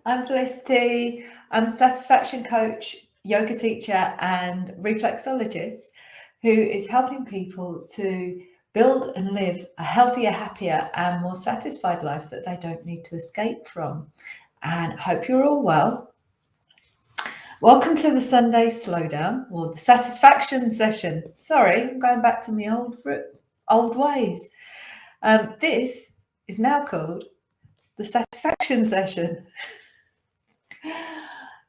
I'm Felicity. I'm a satisfaction coach, yoga teacher, and reflexologist who is helping people to build and live a healthier, happier, and more satisfied life that they don't need to escape from. And I hope you're all well. Welcome to the Sunday Slowdown, or the satisfaction session. Sorry, I'm going back to my old ways. This is now called the satisfaction session.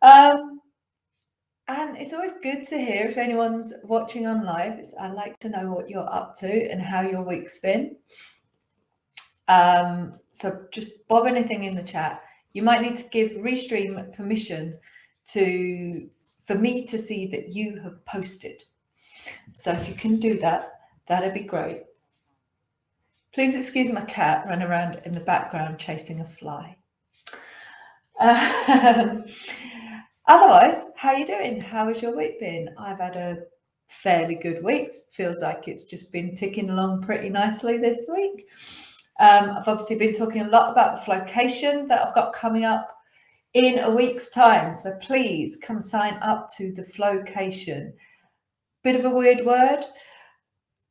And it's always good to hear if anyone's watching on live. I'd like to know what you're up to and how your week's been. So just bob anything in the chat. You might need to give Restream permission for me to see that you have posted. So if you can do that, that'd be great. Please excuse my cat running around in the background chasing a fly. Otherwise, how are you doing? How has your week been? I've had a fairly good week. Feels like it's just been ticking along pretty nicely this week. I've obviously been talking a lot about the flocation that I've got coming up in a week's time. So please come sign up to the flocation. Bit of a weird word.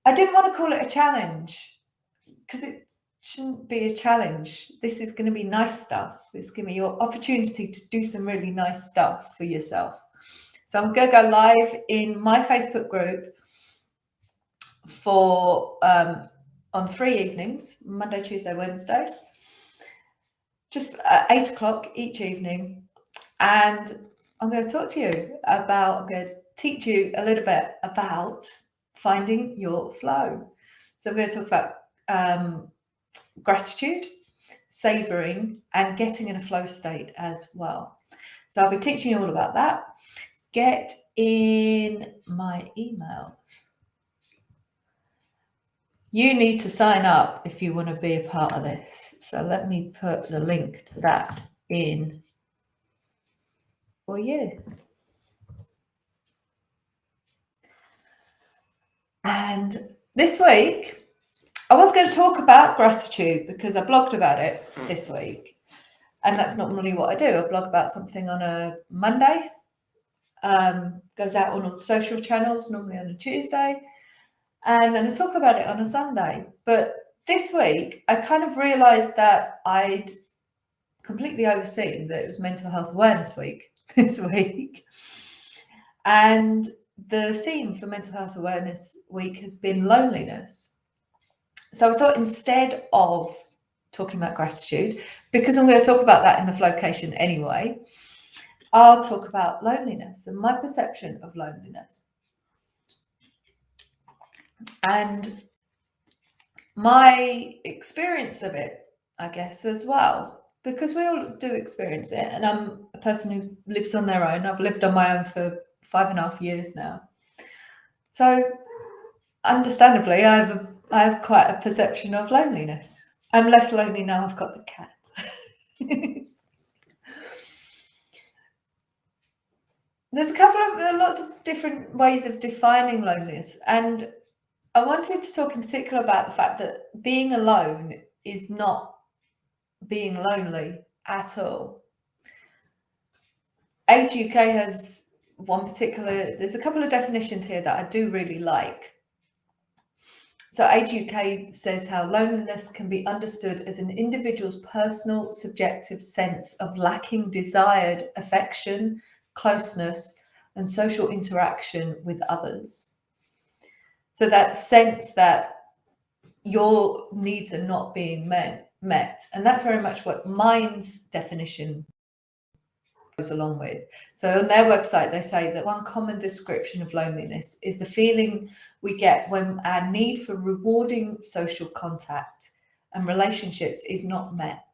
I didn't want to call it a challenge because it shouldn't be a challenge. This is going to be nice stuff. It's going to be your opportunity to do some really nice stuff for yourself. So I'm going to go live in my Facebook group for on 3 evenings, Monday, Tuesday, Wednesday, just at 8 o'clock each evening. And I'm going to talk to you about, I'm going to teach you a little bit about finding your flow. So I'm going to talk about gratitude, savoring, and getting in a flow state as well. So I'll be teaching you all about that. Get in my emails. You need to sign up if you want to be a part of this. So let me put the link to that in for you. And this week, I was going to talk about gratitude because I blogged about it this week. And that's not normally what I do. I blog about something on a Monday, goes out on all the social channels, normally on a Tuesday. And then I talk about it on a Sunday. But this week, I kind of realized that I'd completely overseen that it was Mental Health Awareness Week this week. And the theme for Mental Health Awareness Week has been loneliness. So I thought instead of talking about gratitude, because I'm going to talk about that in the flocation anyway, I'll talk about loneliness and my perception of loneliness. And my experience of it, I guess, as well, because we all do experience it. And I'm a person who lives on their own. I've lived on my own for 5.5 years now. So understandably, I have quite a perception of loneliness. I'm less lonely now I've got the cat. There's lots of different ways of defining loneliness. And I wanted to talk in particular about the fact that being alone is not being lonely at all. Age UK has there's a couple of definitions here that I do really like. So Age UK says how loneliness can be understood as an individual's personal, subjective sense of lacking desired affection, closeness, and social interaction with others. So that sense that your needs are not being met. And that's very much what Mind's definition goes along with. So on their website, they say that one common description of loneliness is the feeling we get when our need for rewarding social contact and relationships is not met.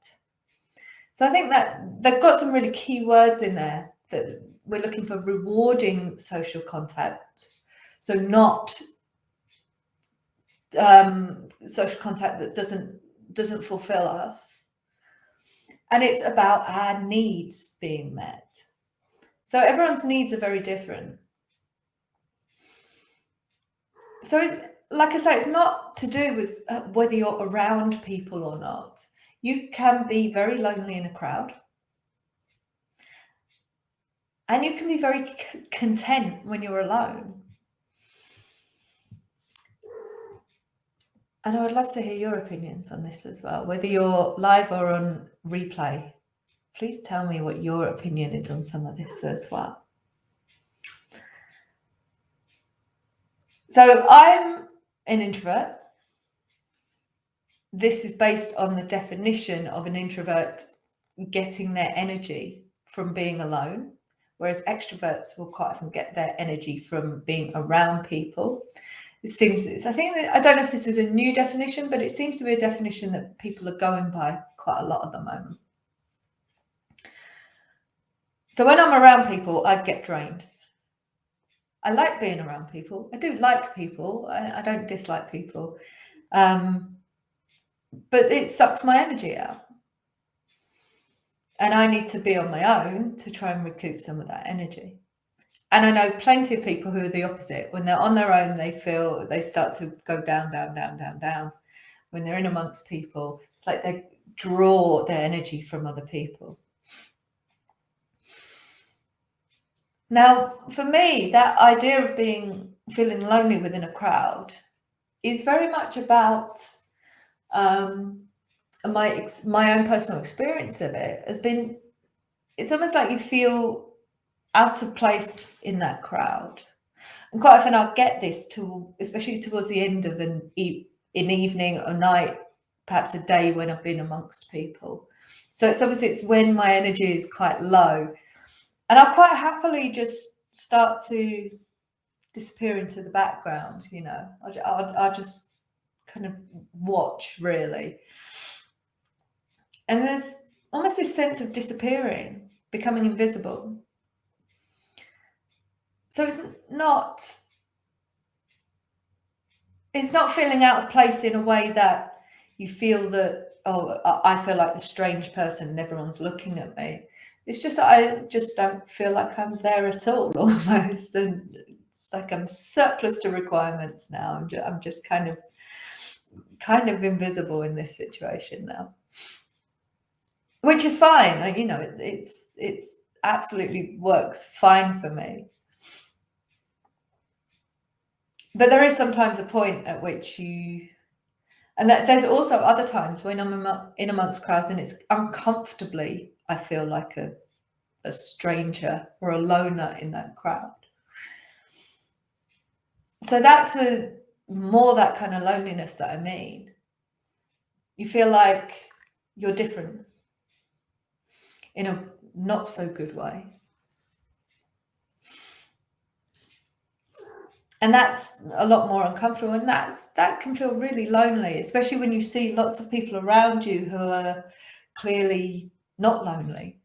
So I think that they've got some really key words in there that we're looking for: rewarding social contact. So not social contact that doesn't fulfill us. And it's about our needs being met. So everyone's needs are very different. So it's, like I say, it's not to do with whether you're around people or not. You can be very lonely in a crowd. And you can be very content when you're alone. And I would love to hear your opinions on this as well, whether you're live or on replay. Please tell me what your opinion is on some of this as well. So I'm an introvert. This is based on the definition of an introvert getting their energy from being alone, whereas extroverts will quite often get their energy from being around people. It seems, I think, I don't know if this is a new definition, but it seems to be a definition that people are going by quite a lot at the moment. So when I'm around people, I get drained. I like being around people. I do like people. I don't dislike people. But it sucks my energy out. And I need to be on my own to try and recoup some of that energy. And I know plenty of people who are the opposite. When they're on their own, they start to go down, down, down, down, down. When they're in amongst people, it's like they draw their energy from other people. Now, for me, that idea of feeling lonely within a crowd is very much about my own personal experience of it has been, it's almost like you feel out of place in that crowd. And quite often I'll get this especially towards the end of an evening or night, perhaps a day when I've been amongst people. So it's when my energy is quite low. And I'll quite happily just start to disappear into the background, you know. I'll just kind of watch, really. And there's almost this sense of disappearing, becoming invisible. So it's not feeling out of place in a way that you feel that, oh, I feel like the strange person and everyone's looking at me. It's just that I just don't feel like I'm there at all, almost. And it's like I'm surplus to requirements now. I'm just kind of invisible in this situation now, which is fine. You know, it's absolutely works fine for me. But there is sometimes a point at which and there's also other times when I'm in amongst crowds and it's uncomfortably, I feel like a stranger or a loner in that crowd. So that's more that kind of loneliness that I mean. You feel like you're different in a not so good way. And that's a lot more uncomfortable, and that can feel really lonely, especially when you see lots of people around you who are clearly not lonely.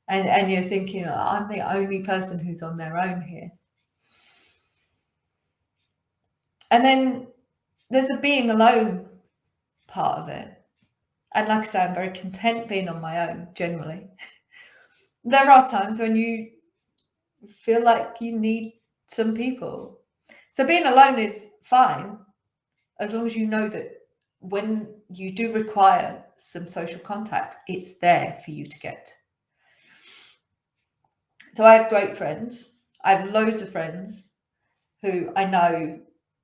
And you're thinking, oh, I'm the only person who's on their own here. And then there's the being alone part of it. And like I say, I'm very content being on my own, generally. There are times when you feel like you need some people. So being alone is fine, as long as you know that when you do require some social contact, it's there for you to get. So I have great friends. I have loads of friends who I know,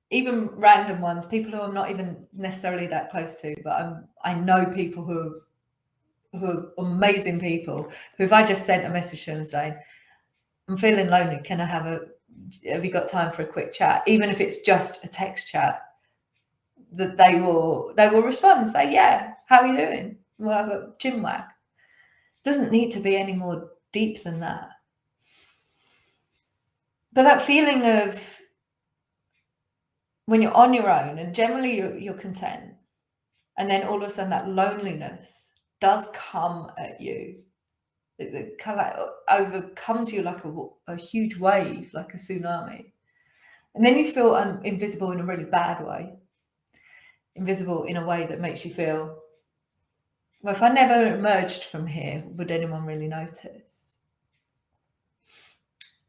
even random ones, people who I'm not even necessarily that close to, but I know people who are amazing people who, if I just sent a message to them saying, I'm feeling lonely, have you got time for a quick chat? Even if it's just a text chat, that they will respond and say, yeah, how are you doing? We'll have a chin wag. Doesn't need to be any more deep than that. But that feeling of when you're on your own and generally you're content, and then all of a sudden that loneliness does come at you. It kind of like overcomes you like a huge wave, like a tsunami. And then you feel invisible in a really bad way. Invisible in a way that makes you feel, well, if I never emerged from here, would anyone really notice?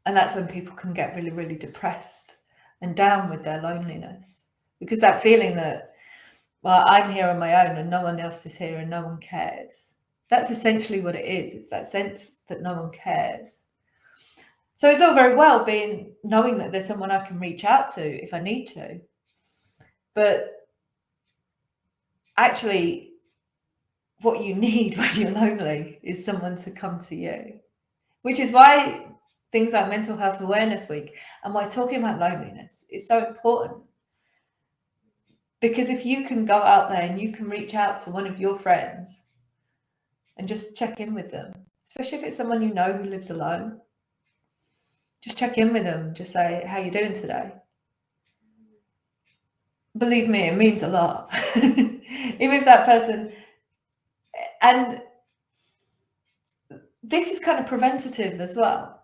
And that's when people can get really, really depressed and down with their loneliness. Because that feeling that, well, I'm here on my own and no one else is here and no one cares. That's essentially what it is. It's that sense that no one cares. So it's all very well knowing that there's someone I can reach out to if I need to, but actually what you need when you're lonely is someone to come to you, which is why things like Mental Health Awareness Week and why talking about loneliness is so important. Because if you can go out there and you can reach out to one of your friends and just check in with them, especially if it's someone you know who lives alone, just check in with them, just say, how you doing today? Believe me, it means a lot. Even if that person, and this is kind of preventative as well.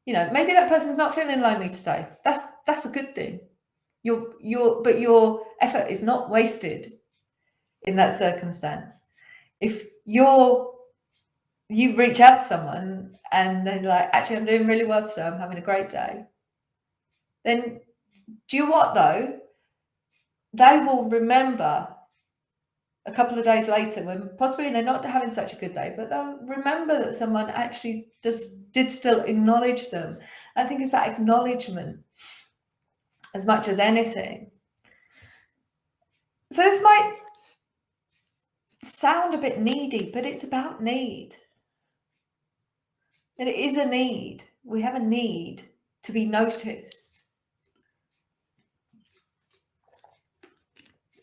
You know, maybe that person's not feeling lonely today. That's a good thing. But your effort is not wasted in that circumstance. If you reach out to someone and they're like, actually, I'm doing really well today, I'm having a great day, then do you know what though? They will remember a couple of days later when possibly they're not having such a good day, but they'll remember that someone actually did still acknowledge them. I think it's that acknowledgement as much as anything. So this might sound a bit needy, but it's about need. And it is a need. We have a need to be noticed.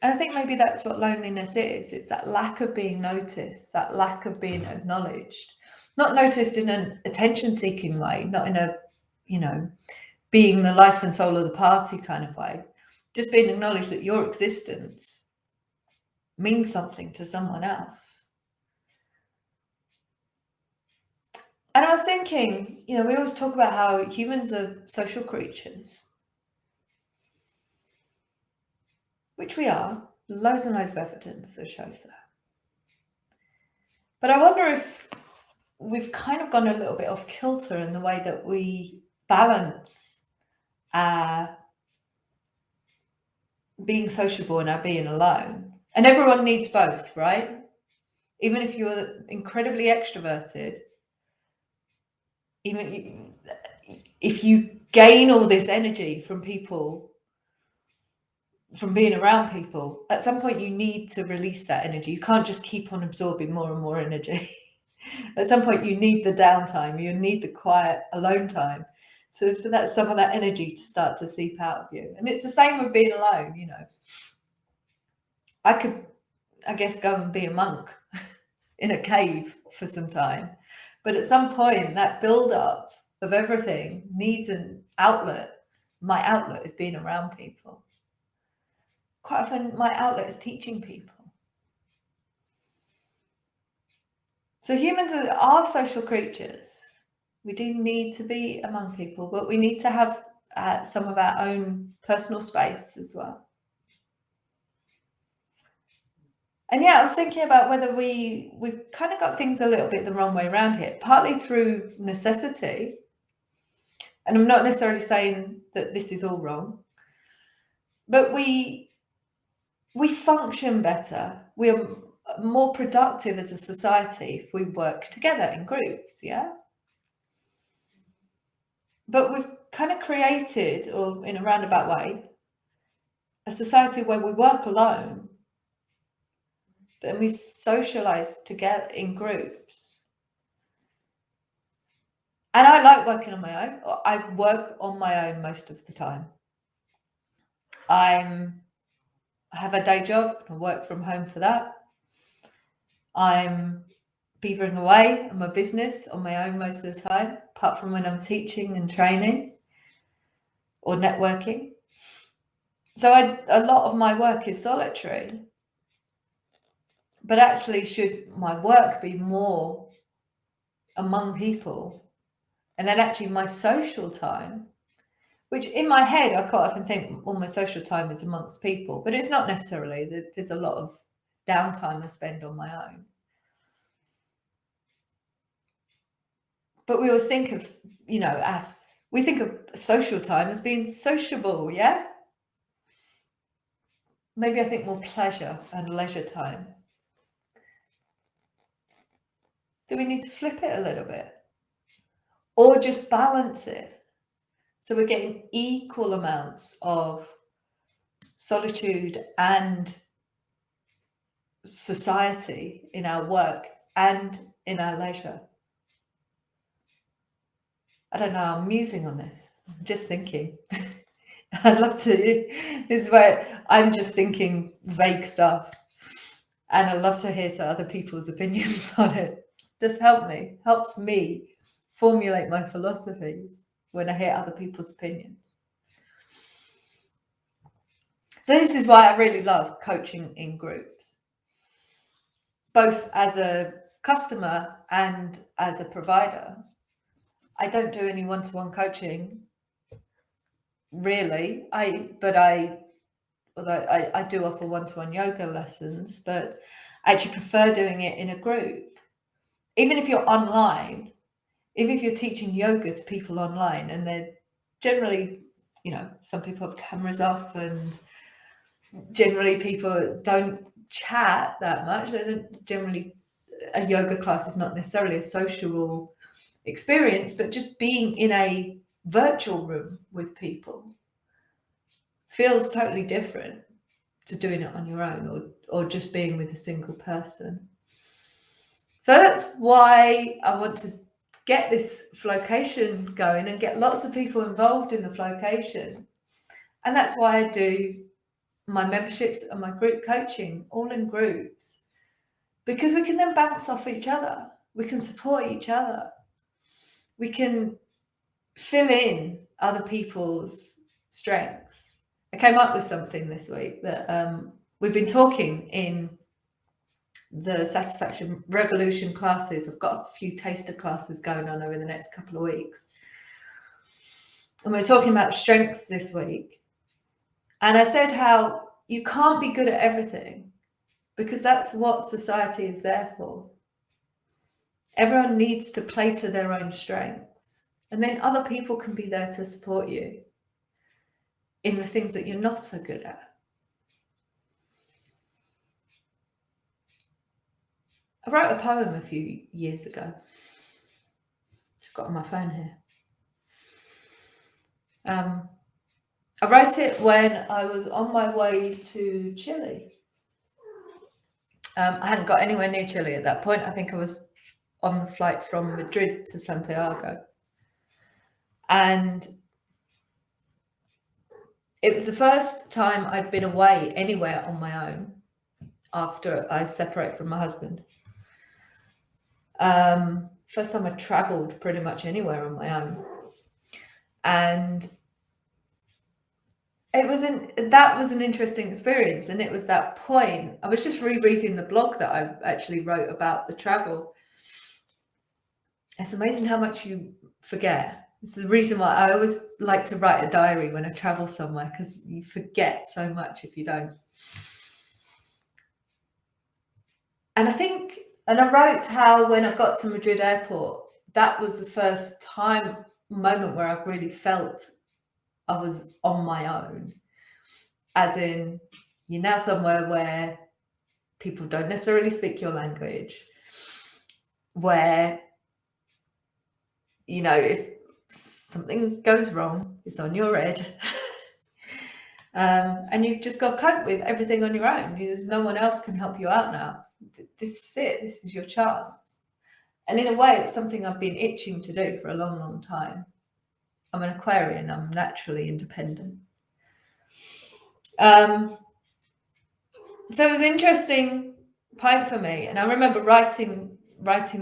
And I think maybe that's what loneliness is. It's that lack of being noticed, that lack of being acknowledged. Not noticed in an attention-seeking way, not in a, being the life and soul of the party kind of way. Just being acknowledged that your existence means something to someone else. And I was thinking, we always talk about how humans are social creatures, which we are. Loads and loads of evidence that shows that. But I wonder if we've kind of gone a little bit off kilter in the way that we balance our being sociable and our being alone. And everyone needs both, right? Even if you're incredibly extroverted, even if you gain all this energy from people, from being around people, at some point you need to release that energy. You can't just keep on absorbing more and more energy. At some point you need the downtime, you need the quiet alone time. So for that, some of that energy to start to seep out of you. And it's the same with being alone, I could, I guess, go and be a monk in a cave for some time. But at some point, that build-up of everything needs an outlet. My outlet is being around people. Quite often, my outlet is teaching people. So humans are social creatures. We do need to be among people, but we need to have some of our own personal space as well. And yeah, I was thinking about whether we've kind of got things a little bit the wrong way around here, partly through necessity. And I'm not necessarily saying that this is all wrong, but we function better. We are more productive as a society if we work together in groups, yeah? But we've kind of created, or in a roundabout way, a society where we work alone, then we socialize together in groups. And I like working on my own. I work on my own most of the time. I have a day job. I work from home for that. I'm beavering away on my business on my own most of the time, apart from when I'm teaching and training or networking. So a lot of my work is solitary. But actually, should my work be more among people? And then actually my social time, which in my head, I quite often think all my social time is amongst people, but it's not necessarily. There's a lot of downtime I spend on my own. But we always think of, we think of social time as being sociable, yeah? Maybe I think more pleasure and leisure time. Do we need to flip it a little bit? or just balance it. So we're getting equal amounts of solitude and society in our work and in our leisure. I don't know, I'm musing on this. I'm just thinking. I'd love to. This is where I'm just thinking vague stuff. And I love to hear some other people's opinions on it. Just helps me formulate my philosophies when I hear other people's opinions. So this is why I really love coaching in groups, both as a customer and as a provider. I don't do any one-to-one coaching, really. Although I do offer one-to-one yoga lessons, but I actually prefer doing it in a group. Even if you're online, even if you're teaching yoga to people online, and they're generally, some people have cameras off, and generally people don't chat that much. They don't generally, a yoga class is not necessarily a social experience, but just being in a virtual room with people feels totally different to doing it on your own or just being with a single person. So that's why I want to get this flocation going and get lots of people involved in the flocation. And that's why I do my memberships and my group coaching all in groups, because we can then bounce off each other. We can support each other. We can fill in other people's strengths. I came up with something this week that we've been talking in the Satisfaction Revolution classes. I've got a few taster classes going on over the next couple of weeks. And we're talking about strengths this week. And I said how you can't be good at everything, because that's what society is there for. Everyone needs to play to their own strengths. And then other people can be there to support you in the things that you're not so good at. I wrote a poem a few years ago. I've got on my phone here. I wrote it when I was on my way to Chile. I hadn't got anywhere near Chile at that point. I think I was on the flight from Madrid to Santiago. And it was the first time I'd been away anywhere on my own after I separated from my husband. First time I traveled pretty much anywhere on my own. And that was an interesting experience. And it was that point, I was just rereading the blog that I actually wrote about the travel. It's amazing how much you forget. It's the reason why I always like to write a diary when I travel somewhere, because you forget so much if you don't. And I wrote how when I got to Madrid airport, that was the first moment where I've really felt I was on my own. As in, you're now somewhere where people don't necessarily speak your language, where, if something goes wrong, it's on your head. And you've just got to cope with everything on your own. There's no one else can help you out now. This is it. This is your chance. And in a way, it's something I've been itching to do for a long, long time. I'm an Aquarian. I'm naturally independent. So it was an interesting point for me. And I remember writing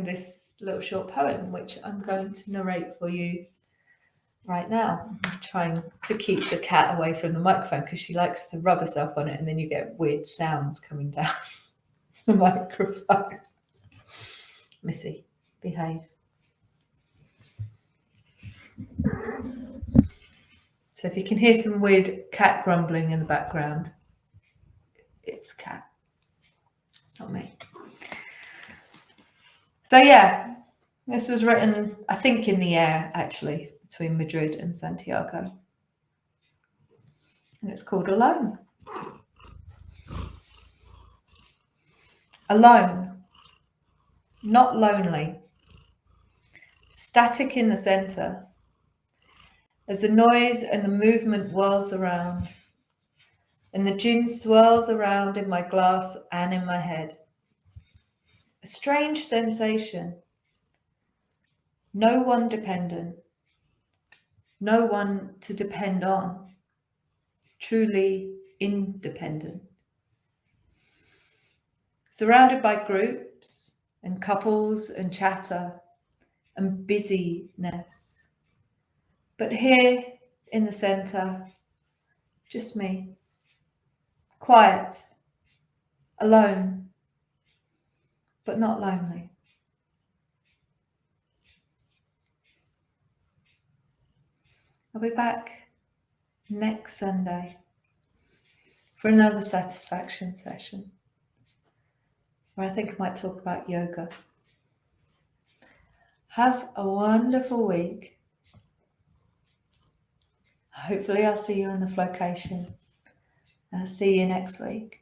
this little short poem, which I'm going to narrate for you right now. I'm trying to keep the cat away from the microphone because she likes to rub herself on it, and then you get weird sounds coming down the microphone. Missy, behave. So if you can hear some weird cat grumbling in the background, it's the cat. It's not me. So yeah, this was written, I think, in the air, actually, between Madrid and Santiago. And it's called Alone. Alone, not lonely. static in the center, as the noise and the movement whirls around, and the gin swirls around in my glass and in my head. A strange sensation. No one dependent. No one to depend on. Truly independent. Surrounded by groups and couples and chatter and busyness. But here in the center, just me. Quiet. Alone. But not lonely. I'll be back next Sunday for another satisfaction session where I think I might talk about yoga. Have a wonderful week. Hopefully I'll see you in the flocation. I'll see you next week.